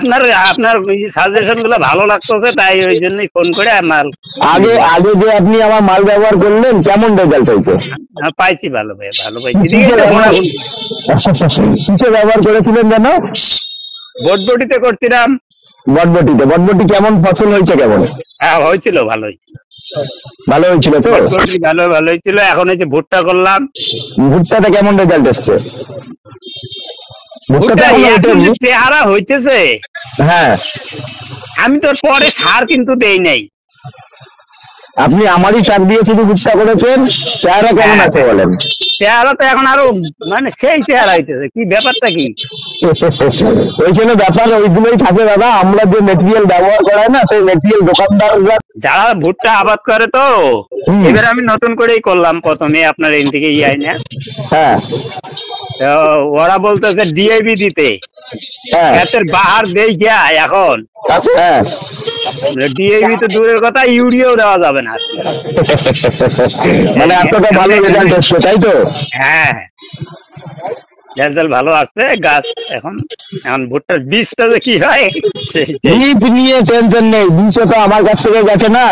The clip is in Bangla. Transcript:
আপনার আপনার সাজেশন গুলো ভালো লাগতেছে, তাই ওই জন্যই ফোন করে মাল। আগে আগে যে আপনি আমার মাল ব্যবহার করলেন কেমন রেজাল্ট হয়েছে? পাইছি, ভালো ভাই, ভালো পাইছি। কিসে ব্যবহার করেছিলেন যেন? বটবটিতে করছিলাম। বটবটিতে? বটবটি কেমন ফসল হয়েছে? কেমন? হ্যাঁ হয়েছিল, ভালো হয়েছিল। ভালো হয়েছিল তো? বটবটি ভালো ভালো হয়েছিল। এখন এই যে ভুট্টা করলাম। ভুট্টাতে কেমন রেজাল্ট এসছে? ভুট্টাটা চেহারা হইতেছে। হ্যাঁ, আমি তোর পরে সার কিন্তু দেই নাই। আপনি আমারই চাপ দিয়ে শুধু ভুট্টা করেছেন, চেহারা কেমন আছে বলেন? চেহারা তো এখন আরো মানে সেই চেহারা হইতেছে। কি ব্যাপারটা কি? ওইখানে ব্যাপার ওইগুলোই থাকে দাদা। আমরা যে মেটেরিয়াল ব্যবহার করাই না, সেই মেটেরিয়াল দোকানদাররা যারা ভুট্টা আবাদ করে তো, এবার আমি নতুন করেই করলাম প্রথমে আপনার এই থেকে আই না। হ্যাঁ, ওরা বলতেছে ডিএবি দিতে। এতের বাহার দেই গিয়া এখন ডিএবি তো দূরের কথা, ইউরিয়াও দেওয়া যাবে না। মানে এতটা ভালো রেজাল্ট এসছে, তাই তো? হ্যাঁ, রেজাল্ট ভালো আসছে। গাছ এখন এখন ভুট্টার বীজটা যে কি হয়, বীজ নিয়ে টেনশন নেই। বীজটা তো আমার কাছ থেকে গেছে না।